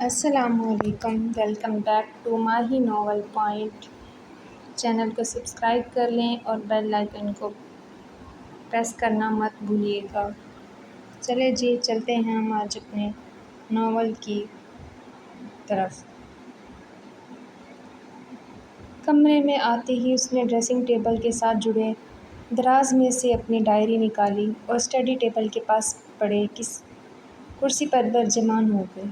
السلام علیکم، welcome back to ماہی ناول پوائنٹ۔ چینل کو سبسکرائب کر لیں اور بیل آئیکن کو پریس کرنا مت بھولیے گا۔ چلے جی چلتے ہیں ہم آج اپنے ناول کی طرف۔ کمرے میں آتے ہی اس نے ڈریسنگ ٹیبل کے ساتھ جڑے دراز میں سے اپنی ڈائری نکالی اور اسٹڈی ٹیبل کے پاس پڑے کرسی پر برجمان ہو گئی۔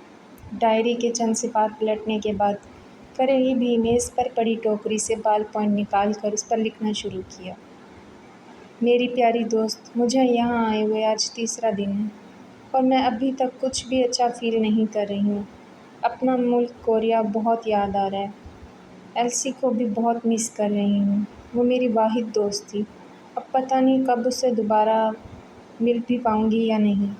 ڈائری کے چند صفحات پلٹنے کے بعد قریبی میز پر پڑی ٹوکری سے بال پوائنٹ نکال کر اس پر لکھنا شروع کیا۔ میری پیاری دوست، مجھے یہاں آئے ہوئے آج تیسرا دن ہے اور میں ابھی تک کچھ بھی اچھا فیل نہیں کر رہی ہوں۔ اپنا ملک کوریا بہت یاد آ رہا ہے۔ ایلسی کو بھی بہت مس کر رہی ہوں۔ وہ میری واحد دوست تھی۔ اب پتہ نہیں کب اسے دوبارہ مل بھی پاؤں گی یا نہیں۔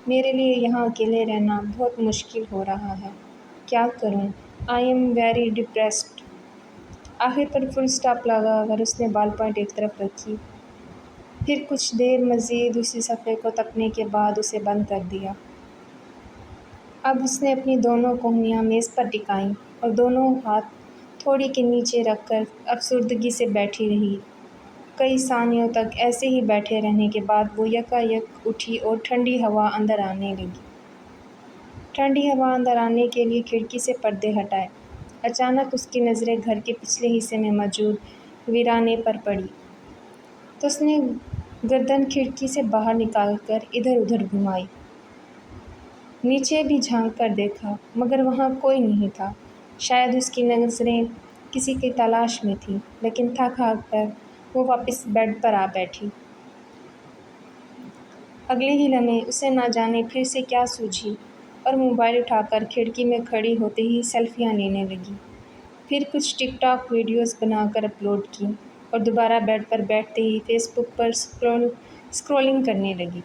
میرے لیے یہاں اکیلے رہنا بہت مشکل ہو رہا ہے۔ کیا کروں؟ I am very depressed. آخر پر فل اسٹاپ لگا کر اس نے بال پوائنٹ ایک طرف رکھی۔ پھر کچھ دیر مزید اسی صفحے کو تپنے کے بعد اسے بند کر دیا۔ اب اس نے اپنی دونوں کونیاں میز پر ٹکائیں اور دونوں ہاتھ تھوڑی کے نیچے رکھ کر افسردگی سے بیٹھی رہی۔ کئی ثانیوں تک ایسے ہی بیٹھے رہنے کے بعد وہ یکا یک اٹھی اور ٹھنڈی ہوا اندر آنے لگی۔ ٹھنڈی ہوا اندر آنے کے لیے کھڑکی سے پردے ہٹائے۔ اچانک اس کی نظریں گھر کے پچھلے حصے میں موجود ویرانے پر پڑی تو اس نے گردن کھڑکی سے باہر نکال کر ادھر ادھر گھمائی۔ نیچے بھی جھانک کر دیکھا مگر وہاں کوئی نہیں تھا۔ شاید اس کی نظریں کسی کی تلاش میں تھیں، لیکن تھک ہار کر وہ واپس بیڈ پر آ بیٹھی۔ اگلے ہی لمحے اسے نہ جانے پھر سے کیا سوجھی اور موبائل اٹھا کر کھڑکی میں کھڑی ہوتے ہی سیلفیاں لینے لگی۔ پھر کچھ ٹک ٹاک ویڈیوز بنا کر اپلوڈ کی اور دوبارہ بیڈ پر بیٹھتے ہی فیس بک پر اسکرولنگ کرنے لگی۔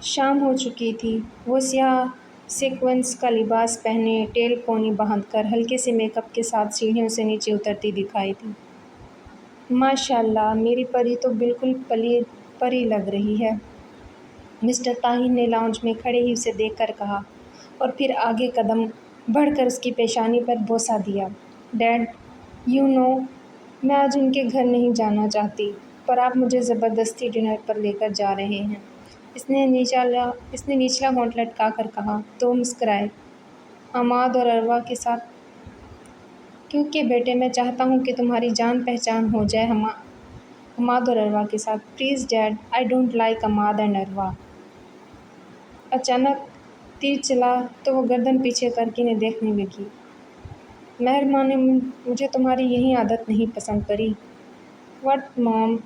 شام ہو چکی تھی۔ وہ سیاہ سیکوینس کا لباس پہنے، ٹیل پونی باندھ کر ہلکے سے میک اپ کے ساتھ سیڑھیوں سے نیچے اترتی دکھائی دی۔ ماشاء اللہ، میری پری تو بالکل پری لگ رہی ہے، مسٹر طاہر نے لاؤنج میں کھڑے ہی اسے دیکھ کر کہا اور پھر آگے قدم بڑھ کر اس کی پیشانی پر بوسہ دیا۔ ڈیڈ، میں آج ان کے گھر نہیں جانا چاہتی، پر آپ مجھے زبردستی ڈنر پر لے کر جا رہے ہیں، اس نے نچلا ہونٹ لٹکا کر کہا تو وہ مسکرائے۔ عماد اور اروا کے ساتھ؟ کیونکہ بیٹے میں چاہتا ہوں کہ تمہاری جان پہچان ہو جائے عماد اور اروا کے ساتھ۔ Please dad, I don't like Imad and Arwa. اچانک تیر چلا تو وہ گردن پیچھے کر کے انہیں دیکھنے لگی۔ مہربانی، مجھے تمہاری یہی عادت نہیں پسند پری۔ واٹ مام؟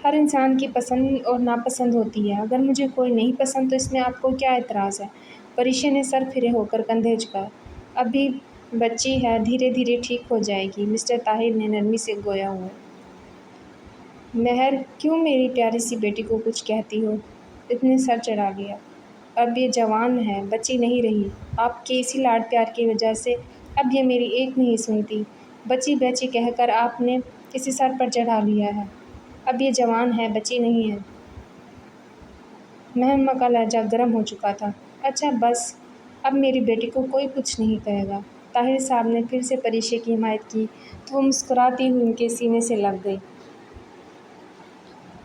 ہر انسان کی پسند اور ناپسند ہوتی ہے۔ اگر مجھے کوئی نہیں پسند تو اس میں آپ کو کیا اعتراض ہے؟ پریشا نے سر پھرے ہو کر کندھے جھکائے۔ ابھی بچی ہے، دھیرے دھیرے ٹھیک ہو جائے گی، مسٹر طاہر نے نرمی سے گویا ہوا۔ مہر، کیوں میری پیاری سی بیٹی کو کچھ کہتی ہو؟ اس نے سر چڑھا لیا۔ اب یہ جوان ہے، بچی نہیں رہی۔ آپ کے اسی لاڈ پیار کی وجہ سے اب یہ میری ایک نہیں سنتی۔ بچی بیچی کہہ کر آپ نے اسے سر پر چڑھا لیا ہے۔ اب یہ جوان ہے، بچی نہیں ہے۔ مہرماں کا لہجہ گرم ہو چکا تھا۔ اچھا بس، اب میری بیٹی کو کوئی کچھ نہیں کہے گا۔ طاہر صاحب نے پھر سے پریشا کی حمایت کی تو وہ مسکراتی ہوئی ان کے سینے سے لگ گئی۔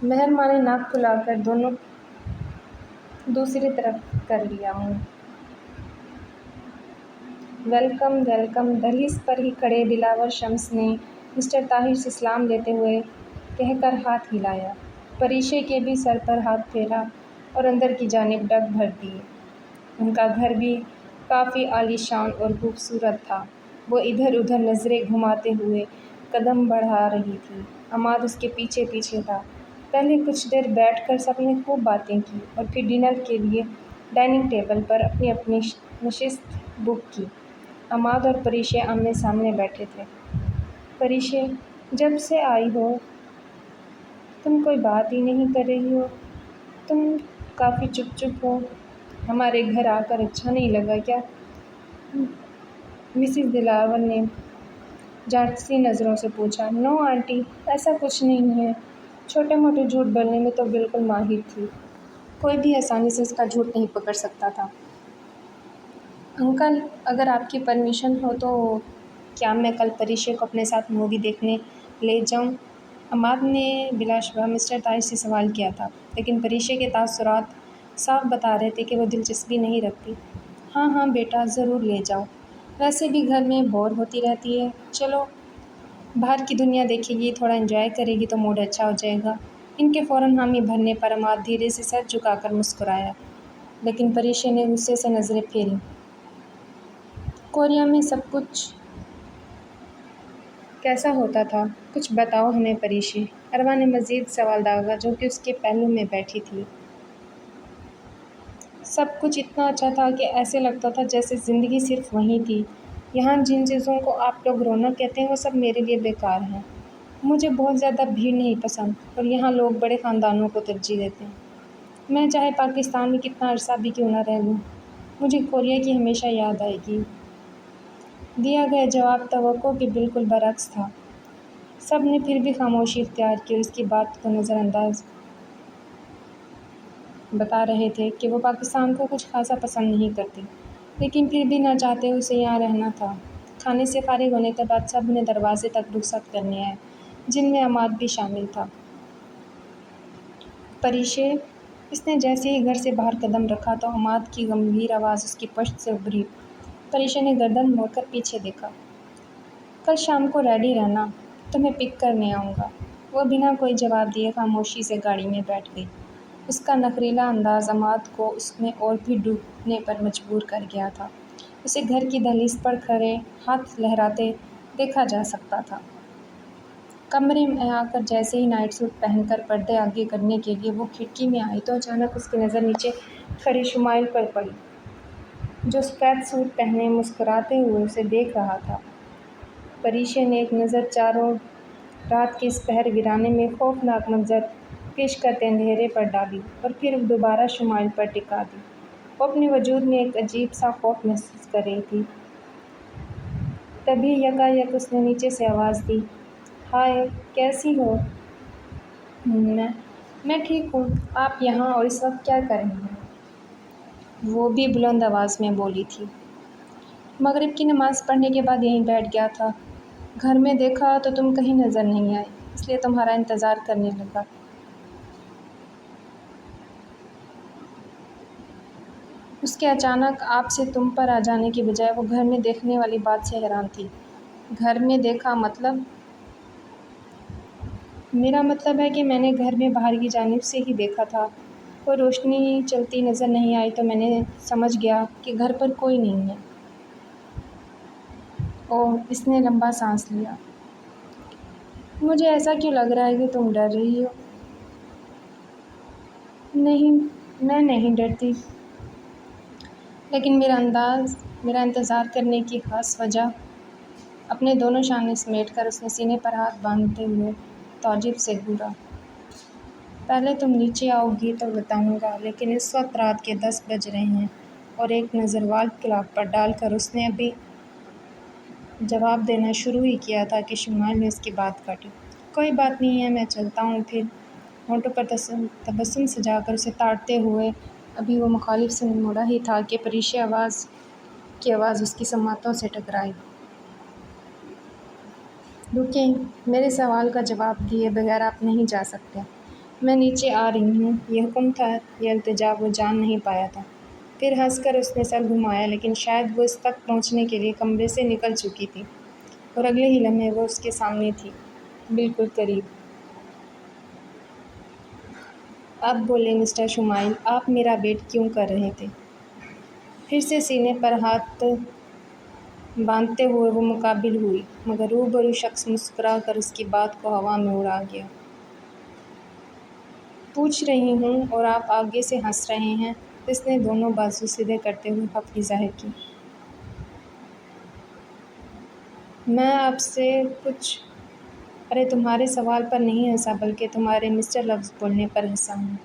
مہرماں نے ناک پھلا کر دونوں دوسری طرف کر لیا منہ۔ Welcome welcome. دہلیز پر ہی کھڑے دلاور شمس نے مسٹر طاہر سے سلام لیتے ہوئے کہہ کر ہاتھ ہلایا۔ پریشا کے بھی سر پر ہاتھ پھیرا اور اندر کی جانب ڈگ بھر دیے۔ ان کا گھر بھی کافی عالی شان اور خوبصورت تھا۔ وہ ادھر ادھر نظریں گھماتے ہوئے قدم بڑھا رہی تھی۔ عماد اس کے پیچھے پیچھے تھا۔ پہلے کچھ دیر بیٹھ کر سب نے خوب باتیں کی اور پھر ڈنر کے لیے ڈائننگ ٹیبل پر اپنی اپنی نشست بک کی۔ عماد اور پریشا آمنے سامنے بیٹھے تھے۔ پریشا، جب سے آئی ہو تم کوئی بات ہی نہیں کر رہی ہو، تم کافی چپ چپ ہو۔ ہمارے گھر آ کر اچھا نہیں لگا کیا؟ مسز دلاور نے جانچتی نظروں سے پوچھا۔ نو آنٹی، ایسا کچھ نہیں ہے۔ چھوٹے موٹے جھوٹ بولنے میں تو بالکل ماہر تھی۔ کوئی بھی آسانی سے اس کا جھوٹ نہیں پکڑ سکتا تھا۔ انکل، اگر آپ کی پرمیشن ہو تو کیا میں کل پریشے کو اپنے ساتھ مووی دیکھنے لے جاؤں؟ عماد نے بلا شبہ مسٹر طاہر سے سوال کیا تھا، لیکن پریشے کے تاثرات صاف بتا رہے تھے کہ وہ دلچسپی نہیں رکھتی۔ ہاں ہاں بیٹا، ضرور لے جاؤ، ویسے بھی گھر میں بور ہوتی رہتی ہے، چلو باہر کی دنیا دیکھے گی، تھوڑا انجوائے کرے گی تو موڈ اچھا ہو جائے گا۔ ان کے فوراً حامی بھرنے پر عماد دھیرے سے سر جھکا کر مسکرایا، لیکن پریشے نے غصے سے نظریں پھیریں۔ کوریا میں سب کچھ کیسا ہوتا تھا؟ کچھ بتاؤ ہمیں پریشے، اروا نے مزید سوال داغا، جو کہ اس کے پہلو میں بیٹھی تھی۔ سب کچھ اتنا اچھا تھا کہ ایسے لگتا تھا جیسے زندگی صرف وہیں تھی۔ یہاں جن چیزوں کو آپ لوگ رونق کہتے ہیں وہ سب میرے لیے بیکار ہیں۔ مجھے بہت زیادہ بھیڑ نہیں پسند، اور یہاں لوگ بڑے خاندانوں کو ترجیح دیتے ہیں۔ میں چاہے پاکستان میں کتنا عرصہ بھی کیوں نہ رہ لوں، مجھے کوریا کی ہمیشہ یاد آئے گی۔ دیا گیا جواب توقع کے بالکل برعکس تھا۔ سب نے پھر بھی خاموشی اختیار کی اور اس کی بات کو نظر انداز بتا رہے تھے کہ وہ پاکستان کو کچھ خاصا پسند نہیں کرتے، لیکن پھر بھی نہ چاہتے اسے یہاں رہنا تھا۔ کھانے سے فارغ ہونے کے بعد سب نے دروازے تک رخصت کرنے آئے، جن میں عماد بھی شامل تھا۔ پریشے، اس نے جیسے ہی گھر سے باہر قدم رکھا تو عماد کی گمبھیر آواز اس کی پشت سے ابھری۔ پریشے نے گردن موڑ کر پیچھے دیکھا۔ کل شام کو ریڈی رہنا، تمہیں پک کرنے آؤں گا۔ وہ بنا کوئی جواب دیے خاموشی سے گاڑی میں بیٹھ گئی۔ اس کا نخریلا انداز عماد کو اس میں اور بھی ڈوبنے پر مجبور کر گیا تھا۔ اسے گھر کی دہلیز پر کھڑے ہاتھ لہراتے دیکھا جا سکتا تھا۔ کمرے میں آ کر جیسے ہی نائٹ سوٹ پہن کر پردے آگے کرنے کے لیے وہ کھڑکی میں آئی تو اچانک اس کی نظر نیچے کھڑی شمائل پر پڑی، جو سفید سوٹ پہنے مسکراتے ہوئے اسے دیکھ رہا تھا۔ پریشے نے ایک نظر چاروں رات کے اس پہر ویرانے میں خوفناک منظر پیش کرتے اندھیرے پر ڈالی اور پھر دوبارہ شمائل پر ٹکا دی۔ وہ اپنے وجود میں ایک عجیب سا خوف محسوس کر رہی تھی۔ تبھی یکا یک اس نے نیچے سے آواز دی، ہائے، کیسی ہو؟ میں ٹھیک ہوں، آپ یہاں اور اس وقت کیا کر رہی ہیں؟ وہ بھی بلند آواز میں بولی تھی۔ مغرب کی نماز پڑھنے کے بعد یہیں بیٹھ گیا تھا۔ گھر میں دیکھا تو تم کہیں نظر نہیں آئے، اس لیے تمہارا انتظار کرنے لگا۔ اس کے اچانک آپ سے تم پر آ جانے کی بجائے وہ گھر میں دیکھنے والی بات سے حیران تھی۔ گھر میں دیکھا مطلب؟ میرا مطلب ہے کہ میں نے گھر میں باہر کی جانب سے ہی دیکھا تھا۔ کوئی روشنی چلتی نظر نہیں آئی تو میں نے سمجھ گیا کہ گھر پر کوئی نہیں ہے۔ اوہ، اس نے لمبا سانس لیا۔ مجھے ایسا کیوں لگ رہا ہے کہ تم ڈر رہی ہو؟ نہیں، میں نہیں ڈرتی، لیکن میرا انتظار کرنے کی خاص وجہ۔ اپنے دونوں شانے سمیٹ کر اس نے سینے پر ہاتھ باندھتے ہوئے تعجب سے گھورا۔ پہلے تم نیچے آؤ گی تو بتاؤں گا، لیکن اس وقت رات کے 10 بج رہے ہیں۔ اور ایک نظر وال کلاک پر ڈال کر اس نے ابھی جواب دینا شروع ہی کیا تھا کہ شمائل نے اس کی بات کاٹی۔ کوئی بات نہیں ہے، میں چلتا ہوں پھر۔ ہونٹوں پر تبسم سجا کر اسے تاڑتے ہوئے ابھی وہ مخالف سے مڑا ہی تھا کہ پریشے کی آواز اس کی سماعتوں سے ٹکرائی۔ رکیں، میرے سوال کا جواب دیے بغیر آپ نہیں جا سکتے۔ میں نیچے آ رہی ہوں، یہ حکم تھا یا التجا وہ جان نہیں پایا تھا۔ پھر ہنس کر اس نے سر گھمایا، لیکن شاید وہ اس تک پہنچنے کے لیے کمرے سے نکل چکی تھی اور اگلے ہی لمحے وہ اس کے سامنے تھی، بالکل قریب۔ اب بولے مسٹر شمائل، آپ میرا ویٹ کیوں کر رہے تھے؟ پھر سے سینے پر ہاتھ باندھتے ہوئے وہ مقابل ہوئی، مگر روبرو شخص مسکرا کر اس کی بات کو ہوا میں اڑا گیا۔ پوچھ رہی ہوں اور آپ آگے سے ہنس رہے ہیں۔ اس نے دونوں بازو سیدھے کرتے ہوئے خفگی ظاہر کی۔ میں آپ سے کچھ ارے تمہارے سوال پر نہیں ہنسا، بلکہ تمہارے مسٹر لفظ بولنے پر ہنسا ہوں۔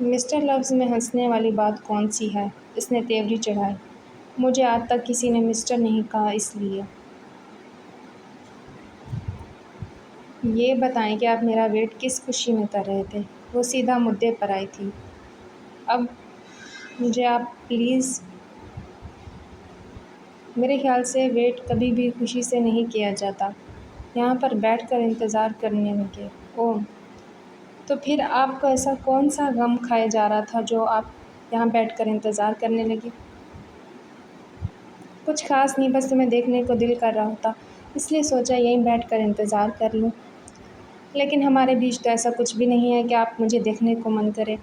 مسٹر لفظ میں ہنسنے والی بات کون سی ہے؟ اس نے تیوری چڑھائی۔ مجھے آج تک کسی نے مسٹر نہیں کہا، اس لیے۔ یہ بتائیں کہ آپ میرا ویٹ کس خوشی میں کر رہے تھے؟ وہ سیدھا مدعے پر آئی تھی۔ اب مجھے آپ پلیز، میرے خیال سے ویٹ کبھی بھی خوشی سے نہیں کیا جاتا، یہاں پر بیٹھ کر انتظار کرنے لگے۔ اوہ، تو پھر آپ کو ایسا کون سا غم کھائے جا رہا تھا جو آپ یہاں بیٹھ کر انتظار کرنے لگی؟ کچھ خاص نہیں، بس تمہیں دیکھنے کو دل کر رہا ہوتا، اس لیے سوچا یہیں بیٹھ کر انتظار کر لوں۔ لیکن ہمارے بیچ تو ایسا کچھ بھی نہیں ہے کہ آپ مجھے دیکھنے کو من کرے۔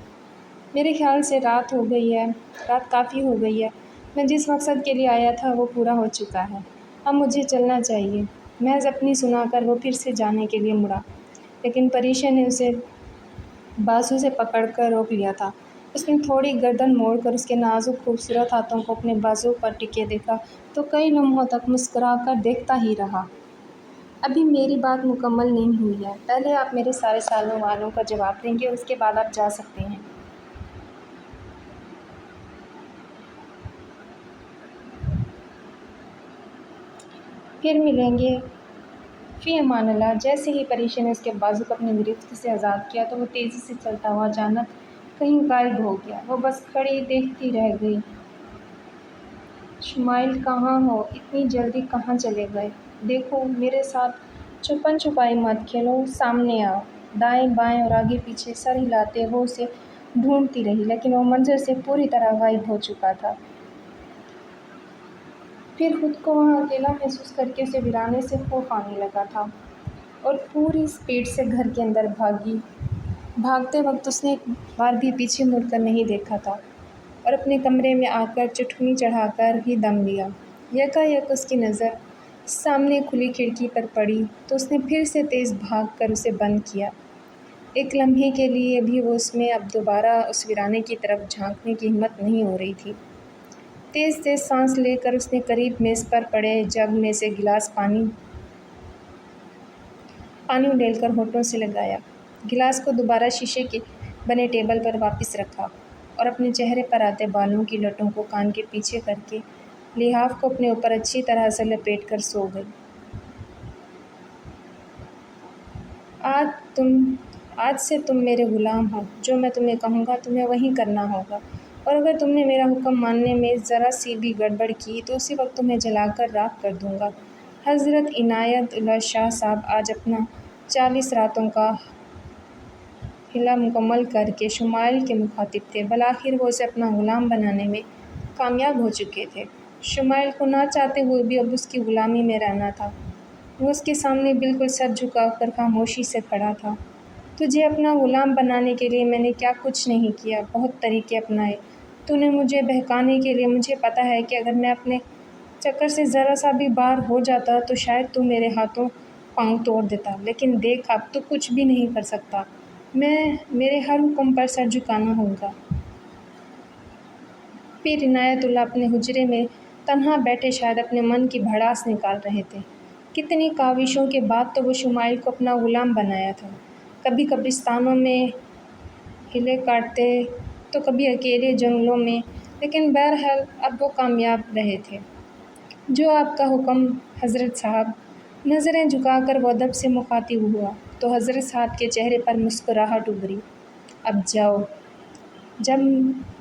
میرے خیال سے رات ہو گئی ہے، رات کافی ہو گئی ہے، میں جس مقصد کے لیے آیا تھا وہ پورا ہو چکا ہے، اب مجھے چلنا چاہیے۔ محض اپنی سنا کر وہ پھر سے جانے کے لیے مڑا، لیکن پریشا نے اسے بازو سے پکڑ کر روک لیا تھا۔ اس نے تھوڑی گردن موڑ کر اس کے نازک خوبصورت ہاتھوں کو اپنے بازو پر ٹکے دیکھا تو کئی لمحوں تک مسکرا کر دیکھتا ہی رہا۔ ابھی میری بات مکمل نہیں ہوئی ہے، پہلے آپ میرے سارے سوالوں کا جواب دیں گے، اس کے بعد آپ جا سکتے ہیں۔ پھر ملیں گے، فی امان اللہ۔ جیسے ہی پریشا نے اس کے بازو کو اپنی گرفت سے آزاد کیا تو وہ تیزی سے چلتا ہوا اچانک کہیں غائب ہو گیا۔ وہ بس کھڑی دیکھتی رہ گئی۔ شمائل کہاں ہو؟ اتنی جلدی کہاں چلے گئے؟ دیکھو، میرے ساتھ چھپن چھپائی مت کھیلو، سامنے آؤ۔ دائیں بائیں اور آگے پیچھے سر ہلاتے وہ اسے ڈھونڈتی رہی، لیکن وہ منظر سے پوری طرح غائب ہو چکا تھا۔ پھر خود کو وہاں اکیلا محسوس کر کے اسے ویرانے سے خوف آنے لگا تھا اور پوری اسپیڈ سے گھر کے اندر بھاگی۔ بھاگتے وقت اس نے ایک بار بھی پیچھے مڑ کر نہیں دیکھا تھا اور اپنے کمرے میں آ کر چٹکنی چڑھا کر ہی دم لیا۔ یکایک اس کی نظر سامنے کھلی کھڑکی پر پڑی تو اس نے پھر سے تیز بھاگ کر اسے بند کیا۔ ایک لمحے کے لیے بھی وہ اس میں اب دوبارہ اس ویرانے کی طرف جھانکنے کی ہمت نہیں ہو رہی تھی۔ تیز تیز سانس لے کر اس نے قریب میز پر پڑے جگ میں سے گلاس پانی اڈیل کر ہونٹوں سے لگایا، گلاس کو دوبارہ شیشے کے بنے ٹیبل پر واپس رکھا اور اپنے چہرے پر آتے بالوں کی لٹوں کو کان کے پیچھے کر کے لحاف کو اپنے اوپر اچھی طرح سے لپیٹ کر سو گئی۔ آج سے تم میرے غلام ہو، جو میں تمہیں کہوں گا تمہیں وہی کرنا ہوگا، اور اگر تم نے میرا حکم ماننے میں ذرا سی بھی گڑبڑ کی تو اسی وقت تمہیں جلا کر راکھ کر دوں گا۔ حضرت عنایت اللہ شاہ صاحب آج اپنا 40 راتوں کا حلہ مکمل کر کے شمائل کے مخاطب تھے۔ بالآخر وہ اسے اپنا غلام بنانے میں کامیاب ہو چکے تھے۔ شمائل کو نہ چاہتے ہوئے بھی اب اس کی غلامی میں رہنا تھا۔ وہ اس کے سامنے بالکل سر جھکا کر خاموشی سے کھڑا تھا۔ تجھے اپنا غلام بنانے کے لیے میں نے کیا کچھ نہیں کیا، بہت طریقے اپنائے۔ تو نے مجھے بہکانے کے لیے، مجھے پتہ ہے کہ اگر میں اپنے چکر سے ذرا سا بھی باہر ہو جاتا تو شاید تو میرے ہاتھوں پاؤں توڑ دیتا، لیکن دیکھ اب تو کچھ بھی نہیں کر سکتا، میرے ہر حکم پر سر جھکانا ہوگا۔ پھر عنایت اللہ اپنے حجرے میں تنہا بیٹھے شاید اپنے من کی بھڑاس نکال رہے تھے۔ کتنی کاوشوں کے بعد تو وہ شمائل کو اپنا غلام بنایا تھا، کبھی قبرستانوں میں ہلے کاٹتے تو کبھی اکیلے جنگلوں میں، لیکن بہرحال اب وہ کامیاب رہے تھے۔ جو آپ کا حکم حضرت صاحب۔ نظریں جھکا کر وہ ادب سے مخاطب ہوا تو حضرت صاحب کے چہرے پر مسکراہٹ ابھری۔ اب جاؤ، جب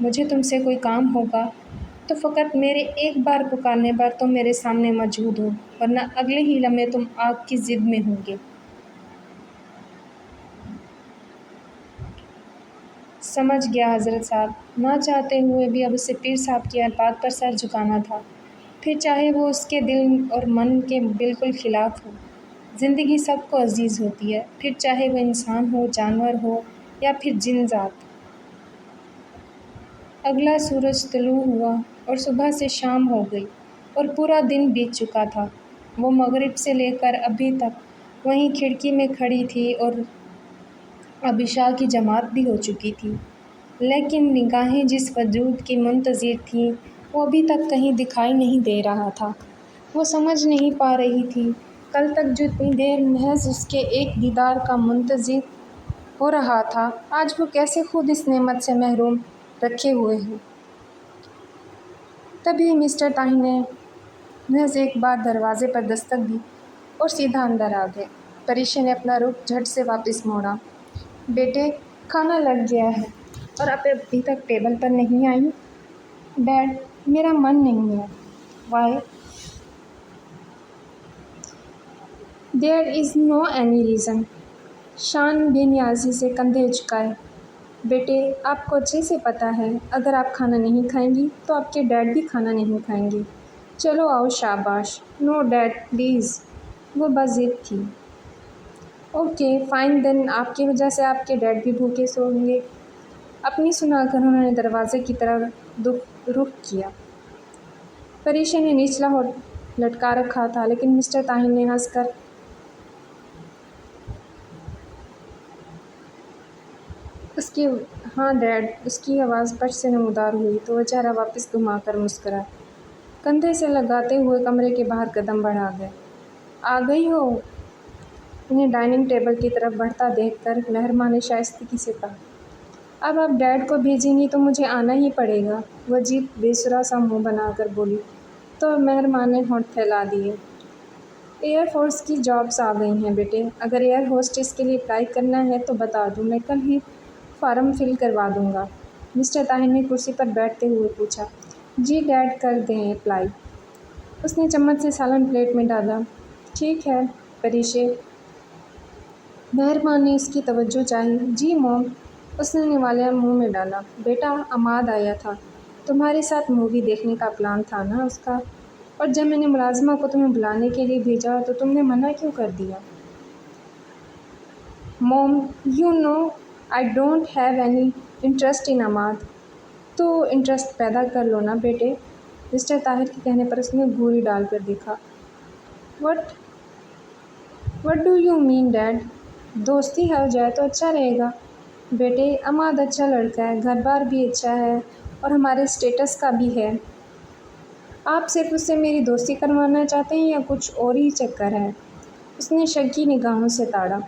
مجھے تم سے کوئی کام ہوگا تو فقط میرے ایک بار پکارنے پر تم میرے سامنے موجود ہو، ورنہ اگلے ہی لمحے تم آگ کی زد میں ہوں گے۔ سمجھ گیا حضرت صاحب۔ نہ چاہتے ہوئے بھی اب اسے پیر صاحب کی ہر بات پر سر جھکانا تھا، پھر چاہے وہ اس کے دل اور من کے بالکل خلاف ہو۔ زندگی سب کو عزیز ہوتی ہے، پھر چاہے وہ انسان ہو، جانور ہو یا پھر جن ذات۔ اگلا سورج طلوع ہوا اور صبح سے شام ہو گئی اور پورا دن بیت چکا تھا۔ وہ مغرب سے لے کر ابھی تک وہیں کھڑکی میں کھڑی تھی اور اب عشاء کی جماعت بھی ہو چکی تھی، لیکن نگاہیں جس وجود کی منتظر تھیں وہ ابھی تک کہیں دکھائی نہیں دے رہا تھا۔ وہ سمجھ نہیں پا رہی تھی کل تک جو اتنی دیر محض اس کے ایک دیدار کا منتظر ہو رہا تھا، آج وہ کیسے خود اس نعمت سے محروم رکھے ہوئے ہو۔ تبھی مسٹر طاہر نے محض ایک بار دروازے پر دستک دی اور سیدھا اندر آ گئے۔ پریشا نے اپنا رخ جھٹ سے واپس موڑا۔ بیٹے، کھانا لگ گیا ہے اور آپ ابھی تک ٹیبل پر نہیں آئی؟ ڈیڈ، میرا من نہیں ہے۔ وائی؟ دیر از نو اینی ریزن۔ شان بے نیازی سے کندھے اچکائے۔ بیٹے، آپ کو اچھے سے پتہ ہے اگر آپ کھانا نہیں کھائیں گی تو آپ کے ڈیڈ بھی کھانا نہیں کھائیں گے۔ چلو آؤ، شاباش۔ نو ڈیڈ پلیز، وہ بس ضد تھی۔ اوکے فائن دین، آپ کی وجہ سے آپ کے ڈیڈ بھی بھوکے سوئیں گے۔ اپنی سنا کر انہوں نے دروازے کی طرف رخ کیا۔ پریشا نے نچلا ہونٹ لٹکا رکھا تھا، لیکن مسٹر طاہر نے ہنس کر ہاں ڈیڈ، اس کی آواز پشت سے نمودار ہوئی تو وہ چہرہ واپس گھما کر مسکرا، کندھے سے لگاتے ہوئے کمرے کے باہر قدم بڑھا گئے۔ آ گئی ہو؟ انہیں ڈائننگ ٹیبل کی طرف بڑھتا دیکھ کر مہرماں نے شائستگی سے کہا۔ اب آپ ڈیڈ کو بھیجیں گی تو مجھے آنا ہی پڑے گا، وہ عجیب بے سرا سا منہ بنا کر بولی تو مہرماں نے ہونٹ پھیلا دیے۔ ایئر فورس کی جابس آ گئی ہیں بیٹے، اگر ایئر ہوسٹس کے لیے اپلائی کرنا ہے تو بتا دو، میں کل ہی فارم فل کروا دوں گا۔ مسٹر طاہر نے کرسی پر بیٹھتے ہوئے پوچھا۔ جی ڈیڈ، کر دیں اپلائی۔ اس نے چمچ سے سالن پلیٹ میں ڈالا۔ ٹھیک ہے پریشے۔ مہرماں نے اس کی توجہ چاہی۔ جی موم، اس نے نوالیا منہ میں ڈالا۔ بیٹا، عماد آیا تھا، تمہارے ساتھ مووی دیکھنے کا پلان تھا نا اس کا، اور جب میں نے ملازمہ کو تمہیں بلانے کے لیے بھیجا تو تم نے منع کیوں کر دیا؟ Mom, you know I don't have any interest in Imad. تو انٹرسٹ پیدا کر لو نا بیٹے۔ مسٹر طاہر کے کہنے پر اس نے گھوری ڈال کر دیکھا۔ What do you mean dead? دوستی ہو جائے تو اچھا رہے گا۔ بیٹے، عماد اچھا لڑکا ہے، گھر بار بھی اچھا ہے اور ہمارے اسٹیٹس کا بھی ہے۔ آپ صرف اس سے میری دوستی کروانا چاہتے ہیں یا کچھ اور ہی چکر ہے؟ اس نے شکی نگاہوں سے تاڑا۔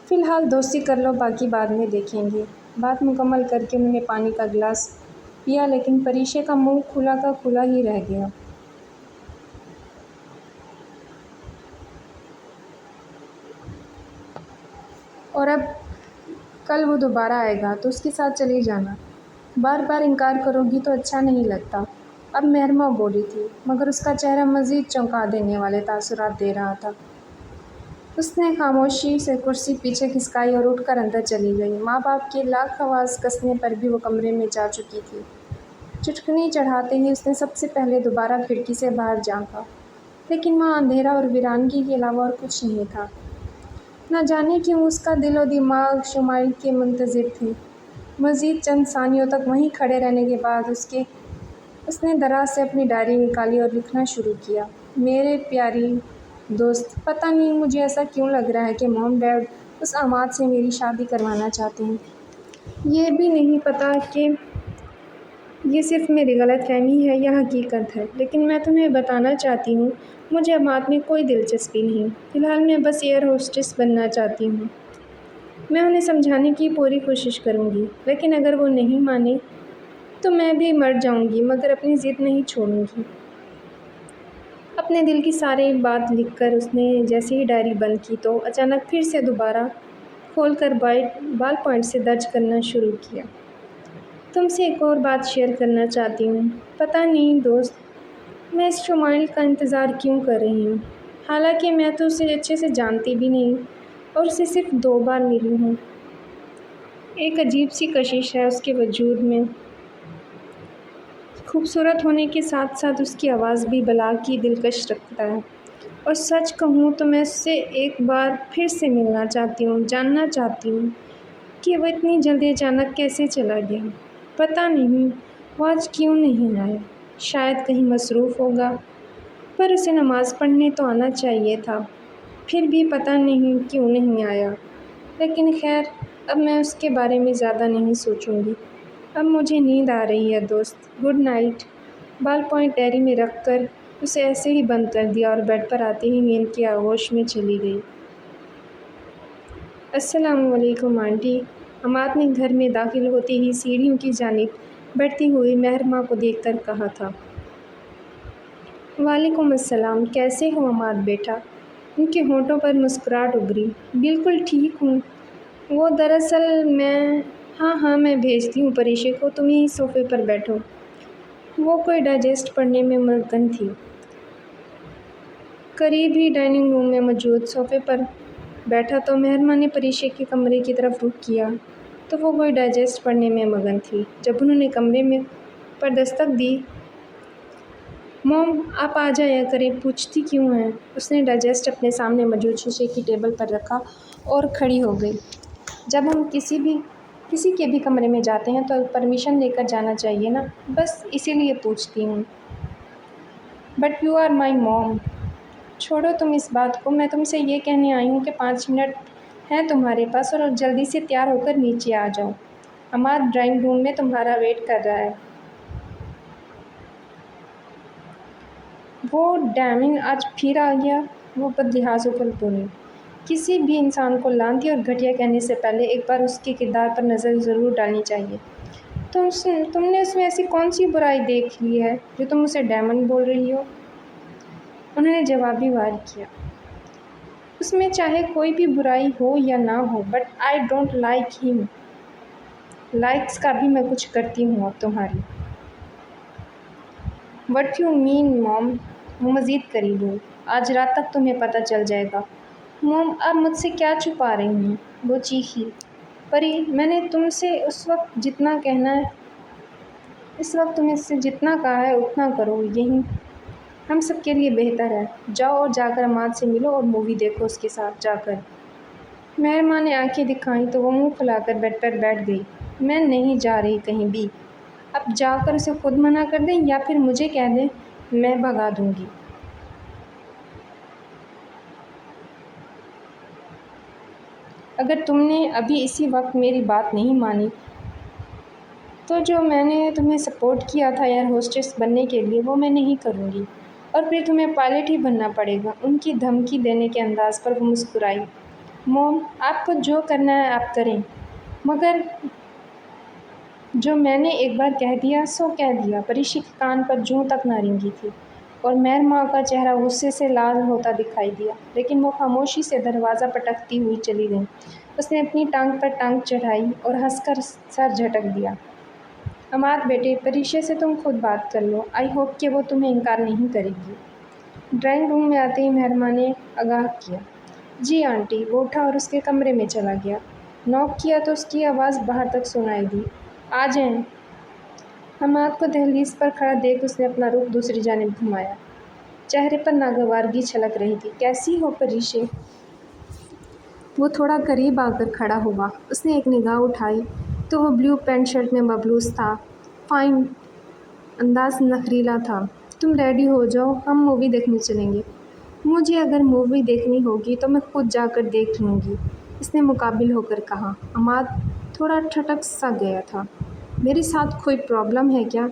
فی الحال دوستی کر لو، باقی بعد میں دیکھیں گے۔ بات مکمل کر کے انہوں نے پانی کا گلاس پیا، لیکن پریشے کا منہ کھلا کا کھلا ہی رہ گیا۔ اور اب کل وہ دوبارہ آئے گا تو اس کے ساتھ چلی جانا، بار بار انکار کرو گی تو اچھا نہیں لگتا۔ اب مہرماں بولی تھی، مگر اس کا چہرہ مزید چونکا دینے والے تاثرات دے رہا تھا۔ اس نے خاموشی سے کرسی پیچھے کھسکائی اور اٹھ کر اندر چلی گئی۔ ماں باپ کے لاکھ آواز کسنے پر بھی وہ کمرے میں جا چکی تھی۔ چٹکنی چڑھاتے ہی اس نے سب سے پہلے دوبارہ کھڑکی سے باہر جھانکا، لیکن وہاں اندھیرا اور ویرانگی کے علاوہ اور کچھ نہیں تھا۔ نہ جانے کیوں اس کا دل و دماغ شمائل کے منتظر تھے۔ مزید چند ثانیوں تک وہیں کھڑے رہنے کے بعد اس نے دراز سے اپنی ڈائری نکالی اور لکھنا شروع کیا۔ میرے پیاری دوست، پتہ نہیں مجھے ایسا کیوں لگ رہا ہے کہ موم ڈیڈ اس عماد سے میری شادی کروانا چاہتے ہیں۔ یہ بھی نہیں پتہ کہ یہ صرف میری غلط فہمی ہے یا حقیقت ہے، لیکن میں تمہیں بتانا چاہتی ہوں مجھے عماد میں کوئی دلچسپی نہیں۔ فی الحال میں بس ایئر ہوسٹس بننا چاہتی ہوں۔ میں انہیں سمجھانے کی پوری کوشش کروں گی، لیکن اگر وہ نہیں مانے تو میں بھی مر جاؤں گی، مگر اپنی ضد نہیں چھوڑوں گی۔ اپنے دل کی ساری بات لکھ کر اس نے جیسے ہی ڈائری بند کی تو اچانک پھر سے دوبارہ کھول کر بال پوائنٹ سے درج کرنا شروع کیا۔ تم سے ایک اور بات شیئر کرنا چاہتی ہوں۔ پتہ نہیں دوست، میں اس شمائل کا انتظار کیوں کر رہی ہوں، حالانکہ میں تو اسے اچھے سے جانتی بھی نہیں اور اسے صرف 2 بار ملی ہوں۔ ایک عجیب سی کشش ہے اس کے وجود میں۔ خوبصورت ہونے کے ساتھ ساتھ اس کی آواز بھی بلا کی دلکش رکھتا ہے، اور سچ کہوں تو میں اس سے ایک بار پھر سے ملنا چاہتی ہوں، جاننا چاہتی ہوں کہ وہ اتنی جلدی اچانک کیسے چلا گیا۔ پتہ نہیں وہ آج کیوں نہیں آیا، شاید کہیں مصروف ہوگا، پر اسے نماز پڑھنے تو آنا چاہیے تھا، پھر بھی پتہ نہیں کیوں نہیں آیا۔ لیکن خیر، اب میں اس کے بارے میں زیادہ نہیں سوچوں گی۔ اب مجھے نیند آ رہی ہے دوست، گڈ نائٹ۔ بال پوائنٹ ڈائری میں رکھ کر اسے ایسے ہی بند کر دیا اور بیڈ پر آتے ہی نیند کی آغوش میں چلی گئی۔ السلام علیکم آنٹی، عماد نے گھر میں داخل ہوتے ہی سیڑھیوں کی جانب بڑھتی ہوئی مہرماں کو دیکھ کر کہا تھا۔ وعلیکم السلام، کیسے ہو عماد بیٹا؟ ان کے ہونٹوں پر مسکراہٹ ابھری۔ بالکل ٹھیک ہوں، وہ دراصل ہاں میں بھیجتی ہوں پریشے کو، تم ہی صوفے پر بیٹھو۔ وہ کوئی ڈائجسٹ پڑھنے میں مگن تھی۔ قریب ہی ڈائننگ روم میں موجود صوفے پر بیٹھا تو مہرما نے پریشے کے کمرے کی طرف رخ کیا تو وہ کوئی ڈائجسٹ پڑھنے میں مگن تھی۔ جب انہوں نے کمرے میں پر دستک دی، موم آپ آ جایا کریں، پوچھتی کیوں ہیں؟ اس نے ڈائجسٹ اپنے سامنے موجود شیشے کی ٹیبل پر رکھا اور کھڑی ہو گئی۔ جب ہم کسی کے بھی کمرے میں جاتے ہیں تو پرمیشن لے کر جانا چاہیے نا، بس اسی لیے پوچھتی ہوں۔ بٹ یو آر مائی موم۔ چھوڑو تم اس بات کو، میں تم سے یہ کہنے آئی ہوں کہ 5 منٹ ہیں تمہارے پاس اور جلدی سے تیار ہو کر نیچے آ جاؤ۔ عماد ڈرائنگ روم میں تمہارا ویٹ کر رہا ہے۔ وہ ڈیمن آج پھر آ گیا، وہ بدلحاظ ہو کر بولی۔ کسی بھی انسان کو لانتی اور گھٹیا کہنے سے پہلے ایک بار اس کے کردار پر نظر ضرور ڈالنی چاہیے۔ تم نے اس میں ایسی کون سی برائی دیکھ لی ہے جو تم اسے ڈیمن بول رہی ہو؟ انہوں نے جوابی وار کیا۔ اس میں چاہے کوئی بھی برائی ہو یا نہ ہو، بٹ آئی ڈونٹ لائک ہم۔ لائکس کا بھی میں کچھ کرتی ہوں اب تمہاری۔ وٹ یو مین موم؟ وہ مزید قریب ہوئی۔ آج رات تک تمہیں پتہ چل جائے گا۔ موم آپ مجھ سے کیا چھپا رہی ہیں؟ وہ چیخی۔ پری، میں نے تم سے اس وقت تمہیں سے جتنا کہا ہے اتنا کرو، یہی ہم سب کے لیے بہتر ہے۔ جاؤ اور جا کر عماد سے ملو اور مووی دیکھو اس کے ساتھ جا کر۔ مہرما نے آنکھیں دکھائیں تو وہ منہ پھلا کر بیڈ پر بیٹھ گئی۔ میں نہیں جا رہی کہیں بھی۔ اب جا کر اسے خود منع کر دیں یا پھر مجھے کہہ دیں، میں بھگا دوں گی۔ اگر تم نے ابھی اسی وقت میری بات نہیں مانی تو جو میں نے تمہیں سپورٹ کیا تھا ایئر ہوسٹس بننے کے لیے، وہ میں نہیں کروں گی، اور پھر تمہیں پائلٹ ہی بننا پڑے گا۔ ان کی دھمکی دینے کے انداز پر وہ مسکرائی۔ موم آپ کو جو کرنا ہے آپ کریں، مگر جو میں نے ایک بار کہہ دیا سو کہہ دیا۔ پریشی کے کان پر جوں تک نہ رینگی تھی اور مہرما کا چہرہ غصے سے لال ہوتا دکھائی دیا، لیکن وہ خاموشی سے دروازہ پٹکتی ہوئی چلی گئی۔ اس نے اپنی ٹانگ پر ٹانگ چڑھائی اور ہنس کر سر جھٹک دیا۔ عماد بیٹے، پریشے سے تم خود بات کر لو، آئی ہوپ کہ وہ تمہیں انکار نہیں کرے گی۔ ڈرائنگ روم میں آتے ہی مہرما نے آگاہ کیا۔ جی آنٹی۔ وہ اٹھا اور اس کے کمرے میں چلا گیا۔ نوک کیا تو اس کی آواز باہر تک سنائی دی۔ آ جائیں۔ عماد کو دہلیز پر کھڑا دیکھ اس نے اپنا رخ دوسری جانب گھمایا۔ چہرے پر ناگوارگی چھلک رہی تھی۔ کیسی ہو پریشے؟ وہ تھوڑا قریب آ کر کھڑا ہوا۔ اس نے ایک نگاہ اٹھائی تو وہ بلیو پینٹ شرٹ میں ملبوس تھا۔ فائن۔ انداز نخریلا تھا۔ تم ریڈی ہو جاؤ، ہم مووی دیکھنے چلیں گے۔ مجھے اگر مووی دیکھنی ہوگی تو میں خود جا کر دیکھ لوں گی، اس نے مقابل ہو کر کہا۔ عماد تھوڑا ٹھٹک سا گیا تھا۔ میرے ساتھ کوئی پرابلم ہے کیا؟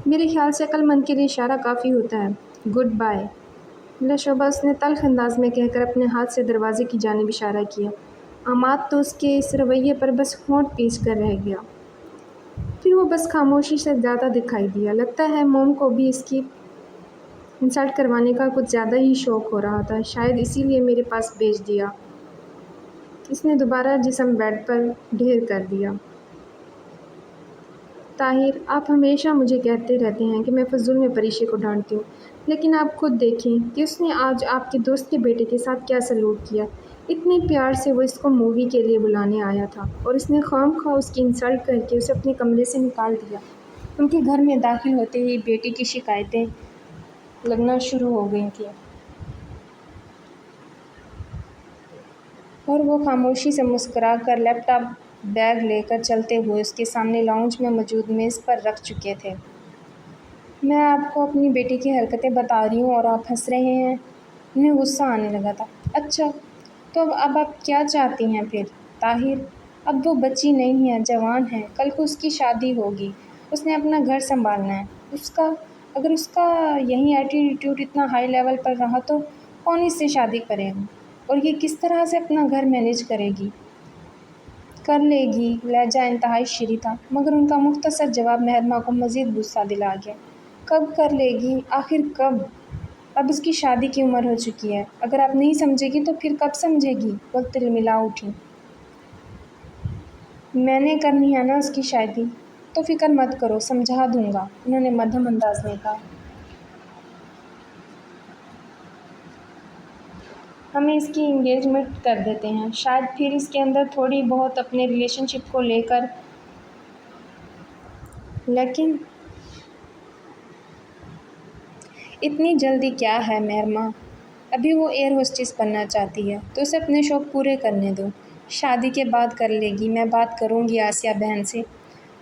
میرے خیال سے عقل مند کے لیے اشارہ کافی ہوتا ہے۔ Good bye. بلا شبہ اس نے تلخ انداز میں کہہ کر اپنے ہاتھ سے دروازے کی جانب اشارہ کیا۔ عماد تو اس کے اس رویے پر بس ہونٹ پیچھ کر رہ گیا۔ پھر وہ بس خاموشی سے زیادہ دکھائی دیا۔ لگتا ہے موم کو بھی اس کی انسلٹ کروانے کا کچھ زیادہ ہی شوق ہو رہا تھا، شاید اسی لیے میرے پاس بھیج دیا۔ اس نے دوبارہ جسم بیڈ پر ڈھیر کر دیا۔ طاہر، آپ ہمیشہ مجھے کہتے رہتے ہیں کہ میں فضول میں پریشے کو ڈانٹتی ہوں، لیکن آپ خود دیکھیں کہ اس نے آج آپ کے دوست کے بیٹے کے ساتھ کیا سلوک کیا۔ اتنے پیار سے وہ اس کو مووی کے لیے بلانے آیا تھا اور اس نے خواہ مخواہ اس کی انسلٹ کر کے اسے اپنے کمرے سے نکال دیا۔ ان کے گھر میں داخل ہوتے ہی بیٹی کی شکایتیں لگنا شروع ہو گئی تھیں اور وہ خاموشی سے مسکرا کر لیپ ٹاپ بیگ لے کر چلتے ہوئے اس کے سامنے لاؤنج میں موجود میز پر رکھ چکے تھے۔ میں آپ کو اپنی بیٹی کی حرکتیں بتا رہی ہوں اور آپ ہنس رہے ہیں۔ انہیں غصہ آنے لگا تھا۔ اچھا، تو اب آپ کیا چاہتی ہیں پھر؟ طاہر، اب وہ بچی نہیں ہے، جوان ہے، کل کو اس کی شادی ہوگی، اس نے اپنا گھر سنبھالنا ہے۔ اگر اس کا یہی ایٹیٹیوڈ اتنا ہائی لیول پر رہا تو کون اس سے شادی کرے گا، اور یہ کس طرح سے اپنا گھر مینیج کرے گی؟ کر لے گی۔ لہجہ انتہائی شریں تھا، مگر ان کا مختصر جواب مہرما کو مزید غصہ دلا گیا۔ کب کر لے گی؟ آخر کب؟ اب اس کی شادی کی عمر ہو چکی ہے۔ اگر آپ نہیں سمجھے گی تو پھر کب سمجھے گی؟ وہ تلملا اٹھی۔ میں نے کرنی ہے نا اس کی شادی، تو فکر مت کرو، سمجھا دوں گا، انہوں نے مدھم انداز میں کہا۔ ہم اس کی انگیجمنٹ کر دیتے ہیں، شاید پھر اس کے اندر تھوڑی بہت اپنے ریلیشن شپ کو لے کر، لیکن اتنی جلدی کیا ہے مہرما؟ ابھی وہ ایئر ہوسٹس بننا چاہتی ہے تو اسے اپنے شوق پورے کرنے دو، شادی کے بعد کر لے گی۔ میں بات کروں گی آسیہ بہن سے،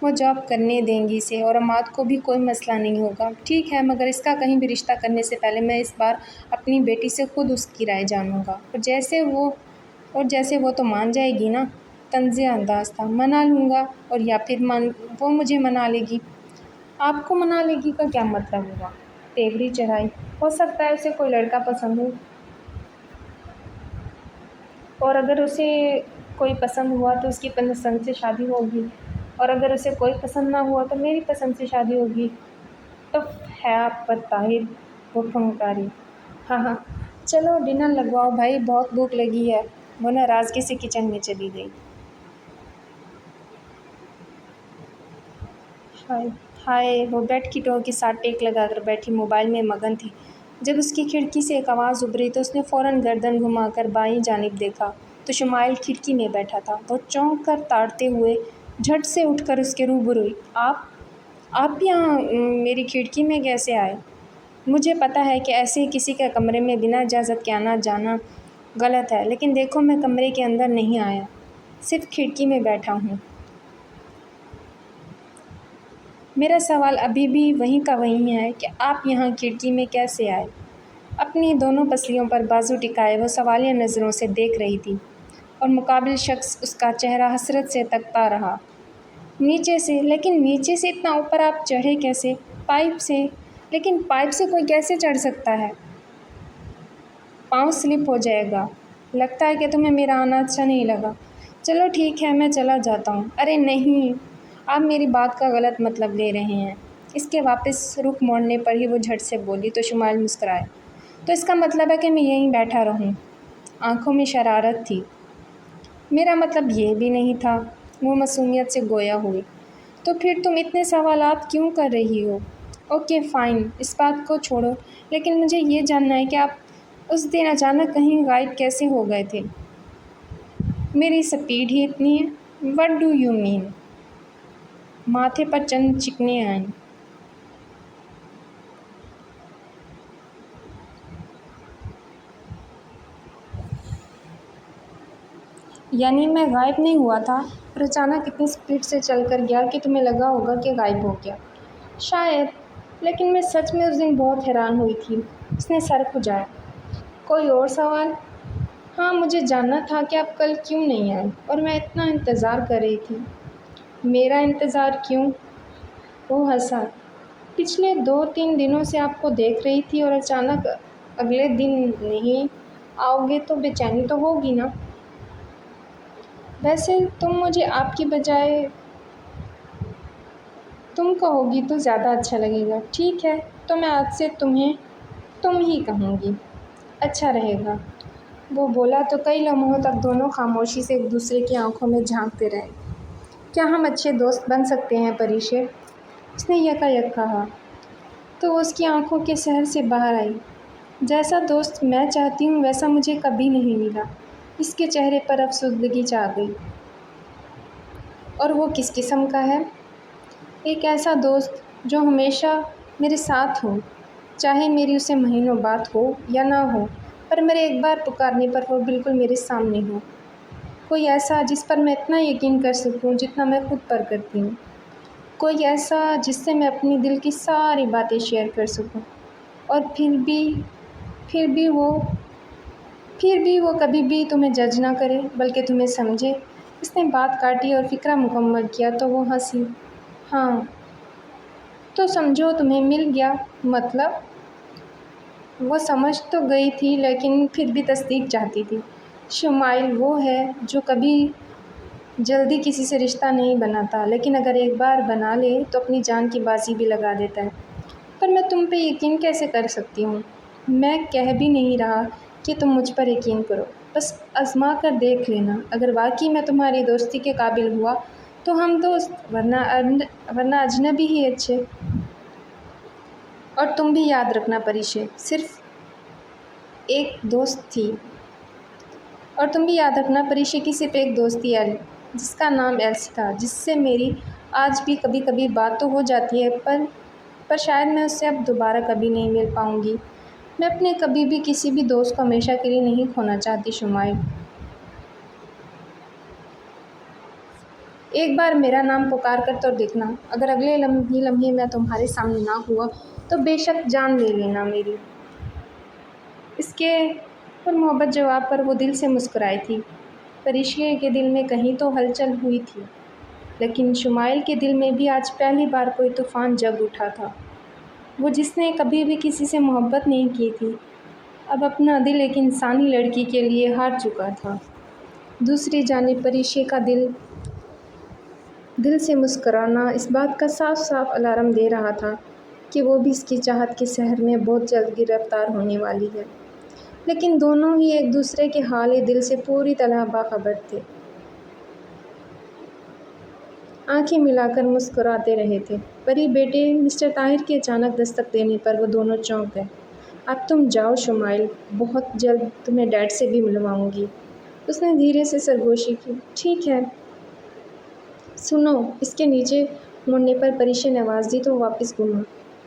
وہ جاب کرنے دیں گی اسے، اور اماد کو بھی کوئی مسئلہ نہیں ہوگا۔ ٹھیک ہے، مگر اس کا کہیں بھی رشتہ کرنے سے پہلے میں اس بار اپنی بیٹی سے خود اس کی رائے جانوں گا، اور جیسے وہ تو مان جائے گی نا۔ طنزیہ انداز تھا۔ منا لوں گا، اور یا پھر وہ مجھے منا لے گی۔ آپ کو منا لے گی کا کیا مطلب ہوا؟ تیوری چڑھائی۔ ہو سکتا ہے اسے کوئی لڑکا پسند ہو، اور اگر اسے کوئی پسند ہوا تو اس کی پسند سے شادی ہوگی، اور اگر اسے کوئی پسند نہ ہوا تو میری پسند سے شادی ہوگی۔ اف ہے آپ پر طاہر، وہ پھنکاری۔ ہاں ہاں، چلو ڈنر لگواؤ بھائی، بہت بھوک لگی ہے۔ وہ ناراضگی سے کچن میں چلی گئی۔ ہائے، وہ بیڈ کی ٹوہ کے ساتھ ٹیک لگا کر بیٹھی موبائل میں مگن تھی۔ جب اس کی کھڑکی سے ایک آواز ابھری تو اس نے فوراً گردن گھما کر بائیں جانب دیکھا تو شمائل کھڑکی میں بیٹھا تھا۔ وہ چونک کر تاڑتے ہوئے جھٹ سے اٹھ کر اس کے روبرو ہوئی۔ آپ یہاں میری کھڑکی میں کیسے آئے؟ مجھے پتہ ہے کہ ایسے کسی کے کمرے میں بنا اجازت کے آنا جانا غلط ہے، لیکن دیکھو میں کمرے کے اندر نہیں آیا، صرف کھڑکی میں بیٹھا ہوں۔ میرا سوال ابھی بھی وہیں کا وہیں ہے کہ آپ یہاں کھڑکی میں کیسے آئے؟ اپنی دونوں پسلیوں پر بازو ٹکائے وہ سوالیہ نظروں سے دیکھ رہی تھی، اور مقابل شخص اس کا چہرہ حسرت سے تکتا رہا۔ نیچے سے؟ لیکن نیچے سے اتنا اوپر آپ چڑھے کیسے؟ پائپ سے؟ لیکن پائپ سے کوئی کیسے چڑھ سکتا ہے؟ پاؤں سلپ ہو جائے گا۔ لگتا ہے کہ تمہیں میرا آنا اچھا نہیں لگا۔ چلو ٹھیک ہے، میں چلا جاتا ہوں۔ ارے نہیں، آپ میری بات کا غلط مطلب لے رہے ہیں۔ اس کے واپس رخ موڑنے پر ہی وہ جھٹ سے بولی تو شمائل مسکرائے۔ تو اس کا مطلب ہے کہ میں یہیں بیٹھا رہوں؟ آنکھوں میں شرارت تھی۔ میرا مطلب یہ بھی نہیں تھا، وہ معصومیت سے گویا ہوئی۔ تو پھر تم اتنے سوالات کیوں کر رہی ہو؟ اوکے فائن، اس بات کو چھوڑو، لیکن مجھے یہ جاننا ہے کہ آپ اس دن اچانک کہیں غائب کیسے ہو گئے تھے؟ میری سپیڈ ہی اتنی ہے۔ وٹ ڈو یو مین؟ ماتھے پر چند چکنیں آئیں۔ یعنی میں غائب نہیں ہوا تھا، اور اچانک اتنی سپیڈ سے چل کر گیا کہ تمہیں لگا ہوگا کہ غائب ہو گیا؟ شاید، لیکن میں سچ میں اس دن بہت حیران ہوئی تھی۔ اس نے سر کھجایا۔ کوئی اور سوال؟ ہاں، مجھے جاننا تھا کہ آپ کل کیوں نہیں آئے، اور میں اتنا انتظار کر رہی تھی۔ میرا انتظار کیوں؟ وہ ہنسا۔ پچھلے 2-3 دنوں سے آپ کو دیکھ رہی تھی، اور اچانک اگلے دن نہیں آؤ گے تو بے چینی تو ہوگی نا؟ ویسے تم مجھے آپ کی بجائے تم کہو گی تو زیادہ اچھا لگے گا۔ ٹھیک ہے، تو میں آج سے تمہیں تم ہی کہوں گی، اچھا رہے گا۔ وہ بولا تو کئی لمحوں تک دونوں خاموشی سے ایک دوسرے کی آنکھوں میں جھانکتے رہے۔ کیا ہم اچھے دوست بن سکتے ہیں پریشے؟ اس نے یکایک کہا، تو وہ اس کی آنکھوں کے سحر سے باہر آئی۔ جیسا دوست میں چاہتی ہوں ویسا مجھے کبھی نہیں ملا۔ اس کے چہرے پر افسردگی چھا گئی۔ اور وہ کس قسم کا ہے؟ ایک ایسا دوست جو ہمیشہ میرے ساتھ ہو، چاہے میری اسے مہینوں بات ہو یا نہ ہو، پر میرے ایک بار پکارنے پر وہ بالکل میرے سامنے ہو۔ کوئی ایسا جس پر میں اتنا یقین کر سکوں جتنا میں خود پر کرتی ہوں۔ کوئی ایسا جس سے میں اپنی دل کی ساری باتیں شیئر کر سکوں، اور پھر بھی وہ کبھی بھی تمہیں جج نہ کرے بلکہ تمہیں سمجھے۔ اس نے بات کاٹی اور فقرہ مکمل کیا تو وہ ہنسی۔ ہاں، تو سمجھو تمہیں مل گیا۔ مطلب؟ وہ سمجھ تو گئی تھی لیکن پھر بھی تصدیق چاہتی تھی۔ شمائل وہ ہے جو کبھی جلدی کسی سے رشتہ نہیں بناتا، لیکن اگر ایک بار بنا لے تو اپنی جان کی بازی بھی لگا دیتا ہے۔ پر میں تم پہ یقین کیسے کر سکتی ہوں؟ میں کہہ بھی نہیں رہا کہ تم مجھ پر یقین کرو، بس آزما کر دیکھ لینا۔ اگر واقعی میں تمہاری دوستی کے قابل ہوا تو ہم دوست ورنہ اجنبی ہی اچھے۔ اور تم بھی یاد رکھنا پریشے، صرف ایک دوست تھی۔ اور تم بھی یاد رکھنا پریشے کی صرف ایک دوست تھی، جس کا نام ایلسی تھا، جس سے میری آج بھی کبھی کبھی بات تو ہو جاتی ہے، پر شاید میں اس سے اب دوبارہ کبھی نہیں مل پاؤں گی۔ میں اپنے کبھی بھی کسی بھی دوست کو ہمیشہ کے لیے نہیں کھونا چاہتی شمائل۔ ایک بار میرا نام پکار کر تو دیکھنا، اگر اگلے لمحے میں تمہارے سامنے نہ ہوا تو بے شک جان لے لینا میری۔ اس کے پر محبت جواب پر وہ دل سے مسکرائی تھی۔ پریشے کے دل میں کہیں تو ہلچل ہوئی تھی، لیکن شمائل کے دل میں بھی آج پہلی بار کوئی طوفان جگ اٹھا تھا۔ وہ جس نے کبھی بھی کسی سے محبت نہیں کی تھی، اب اپنا دل ایک انسانی لڑکی کے لیے ہار چکا تھا۔ دوسری جانب پریشے کا دل سے مسکرانا اس بات کا صاف صاف الارم دے رہا تھا کہ وہ بھی اس کی چاہت کے سحر میں بہت جلد گرفتار ہونے والی ہے۔ لیکن دونوں ہی ایک دوسرے کے حال دل سے پوری طرح باخبر تھے۔ آنکھیں ملا کر مسکراتے رہے تھے۔ پری بیٹے، مسٹر طاہر کے اچانک دستک دینے پر وہ دونوں چونک گئے۔ اب تم جاؤ شمائل، بہت جلد تمہیں ڈیڈ سے بھی ملواؤں گی۔ اس نے دھیرے سے سرگوشی کی۔ ٹھیک ہے۔ سنو، اس کے نیچے مڑنے پر پریشے نے آواز دی تو وہ واپس گھوما۔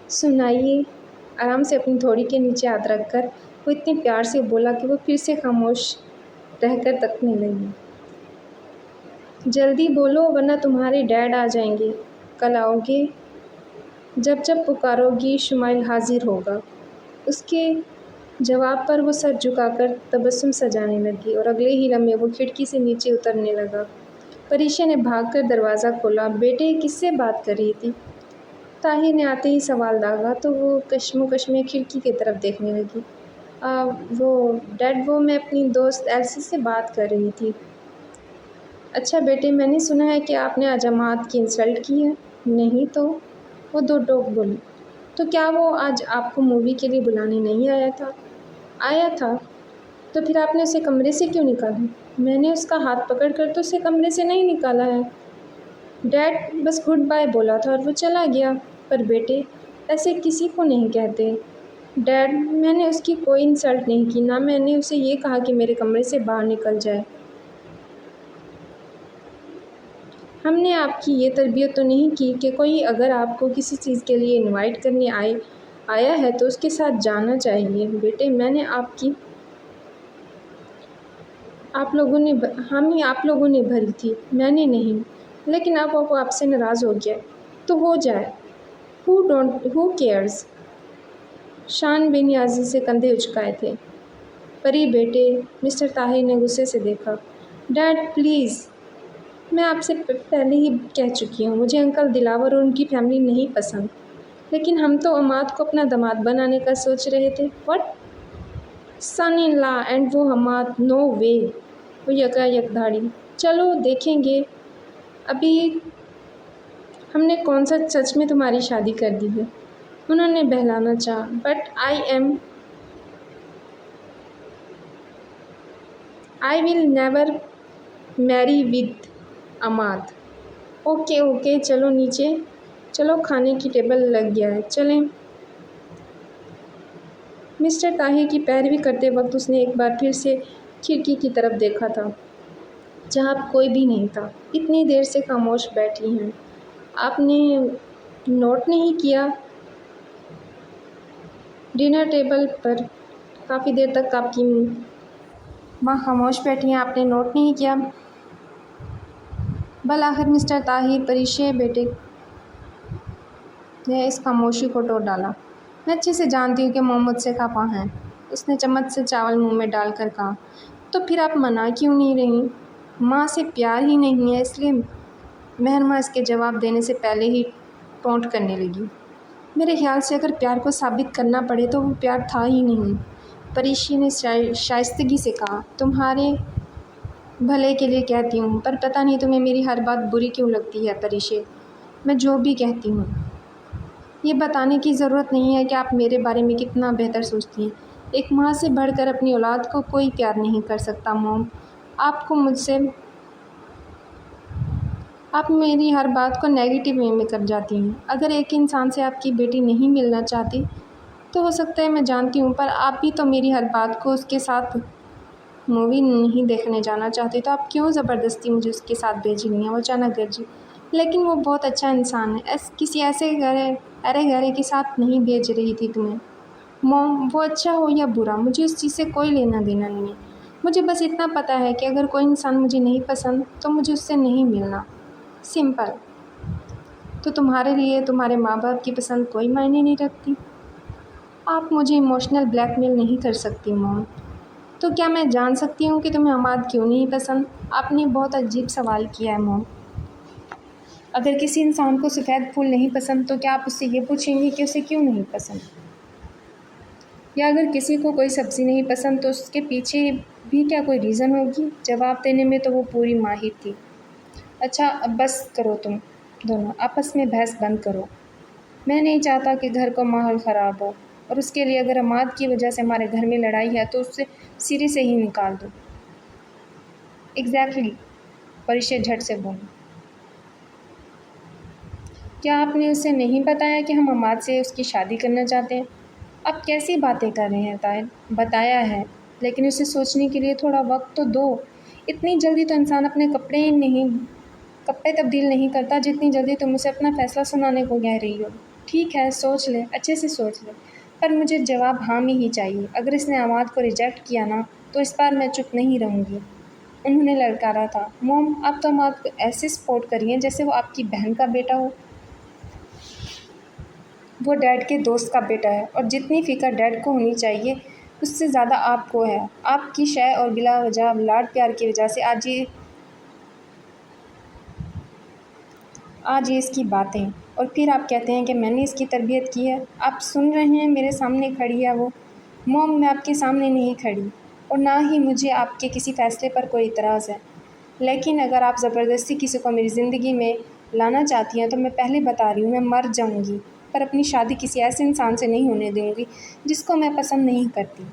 سنائیے۔ آرام سے اپنی تھوڑی کے نیچے ہاتھ رکھ کر وہ اتنے پیار سے بولا کہ وہ پھر سے خاموش رہ کر تکنے لگی۔ جلدی بولو ورنہ تمہارے ڈیڈ آ جائیں گے۔ کل آؤ گے؟ جب پکارو گی شمائل حاضر ہوگا۔ اس کے جواب پر وہ سر جھکا کر تبسم سجانے لگی اور اگلے ہی لمحے وہ کھڑکی سے نیچے اترنے لگا۔ پریشے نے بھاگ کر دروازہ کھولا۔ بیٹے، کس سے بات کر رہی تھی؟ طاہر نے آتے ہی سوال داغا تو وہ کشمکش میں کھڑکی کی طرف دیکھنے لگی۔ ڈیڈ، وہ میں اپنی دوست ایلسی سے بات کر رہی تھی۔ اچھا بیٹے، میں نے سنا ہے کہ آپ نے آج اماد کی انسلٹ کی ہے۔ نہیں تو، وہ دو ٹوک بولی۔ تو کیا وہ آج آپ کو مووی کے لیے بلانے نہیں آیا تھا؟ آیا تھا۔ تو پھر آپ نے اسے کمرے سے کیوں نکالا؟ میں نے اس کا ہاتھ پکڑ کر تو اسے کمرے سے نہیں نکالا ہے ڈیڈ، بس گڈ بائے بولا تھا اور وہ چلا گیا۔ پر بیٹے، ایسے کسی کو نہیں کہتے۔ ڈیڈ، میں نے اس کی کوئی انسلٹ نہیں کی، نہ میں نے اسے یہ کہا کہ میرے کمرے سے باہر نکل جائے۔ ہم نے آپ کی یہ تربیت تو نہیں کی کہ کوئی اگر آپ کو کسی چیز کے لیے انوائٹ کرنے آیا ہے تو اس کے ساتھ جانا چاہیے۔ بیٹے، میں نے آپ لوگوں نے بھری تھی، میں نے نہیں۔ لیکن اب وہ آپ سے ناراض ہو گیا تو ہو جائے، ہو کیئرز۔ شان بے نیازی سے کندھے اچکائے تھے۔ پری بیٹے، مسٹر طاہر نے غصے سے دیکھا۔ ڈیڈ پلیز، میں آپ سے پہلے ہی کہہ چکی ہوں، مجھے انکل دلاور اور ان کی فیملی نہیں پسند۔ لیکن ہم تو اماد کو اپنا داماد بنانے کا سوچ رہے تھے۔ What? Sun in law and وہ اماد؟ نو وے۔ وہ یک دھاڑی۔ چلو دیکھیں گے۔ ابھی ہم نے کون سا سچ میں تمہاری شادی کر دی ہے؟ انہوں نے بہلانا چاہا۔ بٹ آئی ول نیور میری ود اماد۔ اوکے، چلو نیچے چلو، کھانے کی ٹیبل لگ گیا ہے، چلیں۔ مسٹر طاہر کی پیروی کرتے وقت اس نے ایک بار پھر سے کھڑکی کی طرف دیکھا تھا، جہاں کوئی بھی نہیں تھا۔ اتنی دیر سے خاموش بیٹھی ہیں، آپ نے نوٹ نہیں کیا؟ ڈنر ٹیبل پر کافی دیر تک آپ کی ماں خاموش بیٹھی ہیں، آپ نے نوٹ نہیں کیا؟ بالآخر مسٹر طاہر پریشے بیٹے نے اس خاموشی کو توڑ ڈالا۔ میں اچھے سے جانتی ہوں کہ ماں مجھ سے خفا ہیں، اس نے چمچ سے چاول منہ میں ڈال کر کہا۔ تو پھر آپ منع کیوں نہیں رہی؟ ماں سے پیار ہی نہیں ہے اس لیے۔ مہرماں اس کے جواب دینے سے پہلے ہی ٹونٹ کرنے لگی۔ میرے خیال سے اگر پیار کو ثابت کرنا پڑے تو وہ پیار تھا ہی نہیں۔ پریشے نے شائستگی سے کہا۔ تمہارے بھلے کے لیے کہتی ہوں، پر پتہ نہیں تمہیں میری ہر بات بری کیوں لگتی ہے پریشے۔ میں جو بھی کہتی ہوں، یہ بتانے کی ضرورت نہیں ہے کہ آپ میرے بارے میں کتنا بہتر سوچتی ہیں۔ ایک ماں سے بڑھ کر اپنی اولاد کو کوئی پیار نہیں کر سکتا موم۔ آپ آپ میری ہر بات کو نیگیٹو وے میں کر جاتی ہیں۔ اگر ایک انسان سے آپ کی بیٹی نہیں ملنا چاہتی تو ہو سکتا ہے میں جانتی ہوں، پر آپ بھی تو میری ہر بات کو اس کے ساتھ مووی نہیں دیکھنے جانا چاہتے، تو آپ کیوں زبردستی مجھے اس کے ساتھ بھیج رہی ہیں؟ وہ اچانک گرجی، لیکن وہ بہت اچھا انسان ہے، کسی ایسے ارے گھرے کے ساتھ نہیں بھیج رہی تھی تمہیں۔ موم، وہ اچھا ہو یا برا مجھے اس چیز سے کوئی لینا دینا نہیں ہے، مجھے بس اتنا پتہ ہے کہ اگر کوئی انسان مجھے نہیں پسند تو مجھے اس سے نہیں ملنا، سمپل۔ تو تمہارے لیے تمہارے ماں باپ کی پسند کوئی معنی نہیں رکھتی؟ آپ مجھے ایموشنل بلیک میل نہیں کر سکتی موم۔ تو کیا میں جان سکتی ہوں کہ تمہیں عماد کیوں نہیں پسند؟ آپ نے بہت عجیب سوال کیا ہے موم۔ اگر کسی انسان کو سفید پھول نہیں پسند تو کیا آپ اس سے یہ پوچھیں گے کہ اسے کیوں نہیں پسند؟ یا اگر کسی کو کوئی سبزی نہیں پسند تو اس کے پیچھے بھی کیا کوئی ریزن ہوگی؟ جواب دینے میں تو وہ پوری ماہر تھی۔ اچھا اب بس کرو، تم دونوں آپس میں بحث بند کرو۔ میں نہیں چاہتا کہ گھر کا ماحول خراب ہو، اور اس کے لیے اگر عماد کی وجہ سے ہمارے گھر میں لڑائی ہے تو اسے سیری سے ہی نکال دو۔ ایگزیکٹلی، پریشا جھٹ سے بولی۔ کیا آپ نے اسے نہیں بتایا کہ ہم عماد سے اس کی شادی کرنا چاہتے ہیں؟ آپ کیسی باتیں کر رہے ہیں طاہر؟ بتایا ہے، لیکن اسے سوچنے کے لیے تھوڑا وقت تو دو۔ اتنی جلدی تو انسان اپنے کپڑے تبدیل نہیں کرتا جتنی جلدی تم اسے اپنا فیصلہ سنانے کو کہہ رہی ہو۔ ٹھیک ہے، سوچ لے، اچھے سے سوچ لے، پر مجھے جواب ہاں میں ہی چاہیے۔ اگر اس نے عماد کو ریجیکٹ کیا نا تو اس بار میں چپ نہیں رہوں گی۔ انہوں نے للکارا تھا۔ موم، آپ تو عماد کو ایسے سپورٹ کر رہی ہیں جیسے وہ آپ کی بہن کا بیٹا ہو۔ وہ ڈیڈ کے دوست کا بیٹا ہے، اور جتنی فکر ڈیڈ کو ہونی چاہیے اس سے زیادہ آپ کو ہے۔ آپ کی شے اور بلا وجہ لاڈ پیار کی وجہ سے آج یہ اس کی باتیں، اور پھر آپ کہتے ہیں کہ میں نے اس کی تربیت کی ہے۔ آپ سن رہے ہیں، میرے سامنے کھڑی ہے وہ۔ موم، میں آپ کے سامنے نہیں کھڑی، اور نہ ہی مجھے آپ کے کسی فیصلے پر کوئی اعتراض ہے، لیکن اگر آپ زبردستی کسی کو میری زندگی میں لانا چاہتی ہیں تو میں پہلے بتا رہی ہوں میں مر جاؤں گی، پر اپنی شادی کسی ایسے انسان سے نہیں ہونے دوں گی جس کو میں پسند نہیں کرتی۔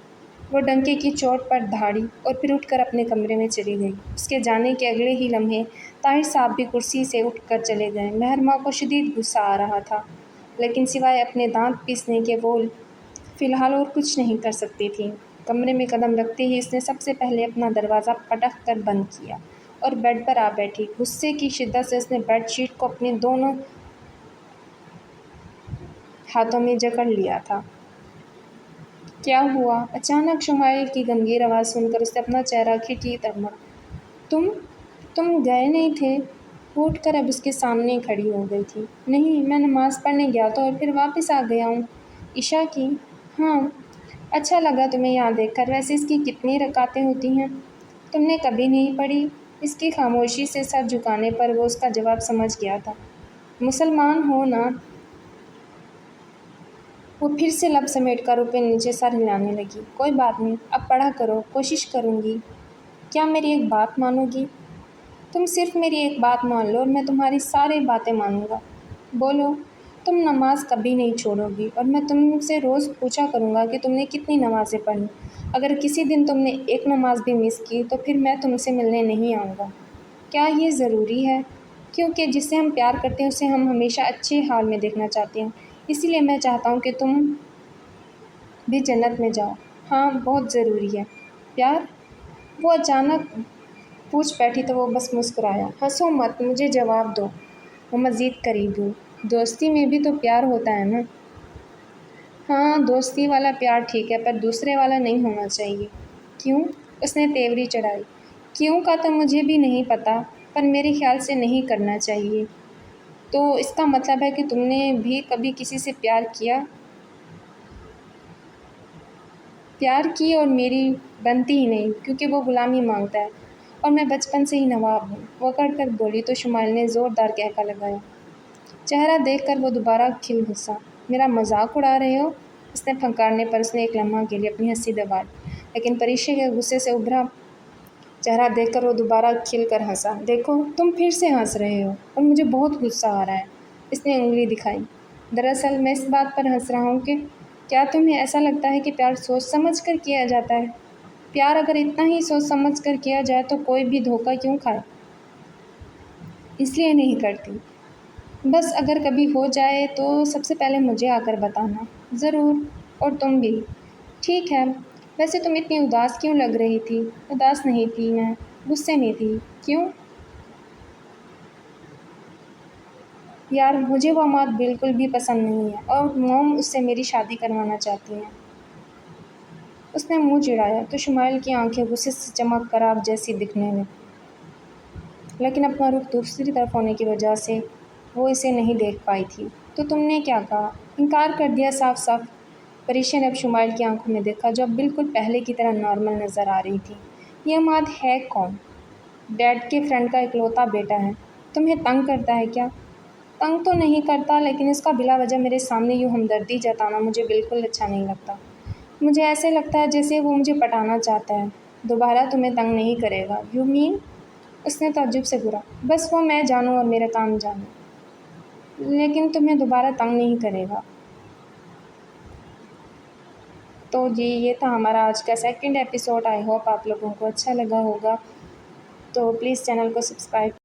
وہ ڈنکے کی چوٹ پر دھاڑی اور پھر اٹھ کر اپنے کمرے میں چلی گئی۔ اس کے جانے کے اگلے ہی لمحے طاہر صاحب بھی کرسی سے اٹھ کر چلے گئے۔ مہر ماں کو شدید غصہ آ رہا تھا، لیکن سوائے اپنے دانت پیسنے کے وہ فی الحال اور کچھ نہیں کر سکتی تھی۔ کمرے میں قدم رکھتے ہی اس نے سب سے پہلے اپنا دروازہ پٹخ کر بند کیا اور بیڈ پر آ بیٹھی۔ غصے کی شدت سے اس نے بیڈ شیٹ کو اپنے دونوں ہاتھوں میں جکڑ لیا تھا۔ کیا ہوا؟ اچانک شمائل کی گمگیر آواز سن کر اس نے اپنا چہرہ کھڑکی کی طرف موڑا۔ تم گئے نہیں تھے؟ وہ اٹھ کر اب اس کے سامنے کھڑی ہو گئی تھی۔ نہیں، میں نماز پڑھنے گیا تھا اور پھر واپس آ گیا ہوں۔ عشاء کی؟ ہاں۔ اچھا لگا تمہیں یہاں دیکھ کر، ویسے اس کی کتنی رکعتیں ہوتی ہیں؟ تم نے کبھی نہیں پڑھی؟ اس کی خاموشی سے سر جھکانے پر وہ اس کا جواب سمجھ گیا تھا۔ مسلمان ہو نا؟ وہ پھر سے لب سمیٹ کر اوپر نیچے سر ہلانے لگی۔ کوئی بات نہیں، اب پڑھا کرو، کوشش کروں گی۔ کیا میری ایک بات مانو گی؟ تم صرف میری ایک بات مان لو اور میں تمہاری ساری باتیں مانوں گا۔ بولو۔ تم نماز کبھی نہیں چھوڑو گی، اور میں تم سے روز پوچھا کروں گا کہ تم نے کتنی نمازیں پڑھی۔ اگر کسی دن تم نے ایک نماز بھی مس کی تو پھر میں تم سے ملنے نہیں آؤں گا۔ کیا یہ ضروری ہے؟ کیونکہ جس سے ہم پیار کرتے ہیں اسے ہم ہمیشہ اچھے حال میں دیکھنا چاہتے ہیں، اسی لیے میں چاہتا ہوں کہ تم بھی جنت میں جاؤ۔ ہاں، بہت ضروری ہے۔ پیار؟ وہ اچانک پوچھ بیٹھی تو وہ بس مسکرایا۔ ہنسو مت، مجھے جواب دو۔ وہ مزید قریب ہوئی۔ دوستی میں بھی تو پیار ہوتا ہے نا؟ ہاں، دوستی والا پیار ٹھیک ہے، پر دوسرے والا نہیں ہونا چاہیے۔ کیوں؟ اس نے تیوری چڑھائی۔ کیوں کا تو مجھے بھی نہیں پتا، پر میرے خیال سے نہیں کرنا چاہیے۔ تو اس کا مطلب ہے کہ تم نے بھی کبھی کسی سے پیار کیا؟ پیار کی اور میری بنتی ہی نہیں، کیونکہ وہ غلامی مانگتا ہے، اور میں بچپن سے ہی نواب ہوں۔ وہ اکڑ کر بولی تو شمائل نے زوردار قہقہ لگایا۔ چہرہ دیکھ کر وہ دوبارہ کھل ہنسا۔ میرا مذاق اڑا رہے ہو؟ اس نے پھنکارنے پر اس نے ایک لمحہ کے لیے اپنی ہنسی دبا لی، لیکن پریشا کے غصے سے ابھرا چہرہ دیکھ کر وہ دوبارہ کھل کر ہنسا۔ دیکھو، تم پھر سے ہنس رہے ہو، اور مجھے بہت غصہ آ رہا ہے۔ اس نے انگلی دکھائی۔ دراصل میں اس بات پر ہنس رہا ہوں کہ کیا تمہیں ایسا لگتا ہے کہ پیار سوچ سمجھ کر کیا جاتا ہے؟ پیار اگر اتنا ہی سوچ سمجھ کر کیا جائے تو کوئی بھی دھوکہ کیوں کھائے؟ اس لیے نہیں کرتی۔ بس اگر کبھی ہو جائے تو سب سے پہلے مجھے آ کر بتانا۔ ضرور، اور تم بھی۔ ٹھیک ہے، ویسے تم اتنی اداس کیوں لگ رہی تھی؟ اداس نہیں تھی میں، غصے میں تھی۔ کیوں؟ یار مجھے وہ بات بالکل بھی پسند نہیں ہے اور موم اس سے میری شادی کروانا چاہتی ہیں۔ اس نے منہ چڑھایا تو شمائل کی آنکھیں غصے سے چمک کر آگ جیسی دکھنے لگیں، لیکن اپنا رخ دوسری طرف ہونے کی وجہ سے وہ اسے نہیں دیکھ پائی تھی۔ تو تم نے کیا کہا؟ انکار کر دیا صاف صاف۔ پریشا نے اب شمائل کی آنکھوں میں دیکھا جو اب بالکل پہلے کی طرح نارمل نظر آ رہی تھی۔ یہ عماد ہے کون؟ ڈیڈ کے فرینڈ کا اکلوتا بیٹا ہے۔ تمہیں تنگ کرتا ہے کیا؟ تنگ تو نہیں کرتا، لیکن اس کا بلا وجہ میرے سامنے یوں ہمدردی جتانا مجھے بالکل اچھا نہیں لگتا۔ مجھے ایسے لگتا ہے جیسے وہ مجھے پٹانا چاہتا ہے۔ دوبارہ تمہیں تنگ نہیں کرے گا؟ You mean? اس نے تعجب سے گھورا۔ بس وہ میں جانوں اور میرا کام جانوں، لیکن تمہیں دوبارہ تنگ نہیں کرے گا۔ تو جی یہ تھا ہمارا آج کا سیکنڈ ایپیسوڈ۔ آئی ہوپ آپ لوگوں کو اچھا لگا ہوگا، تو پلیز چینل کو سبسکرائب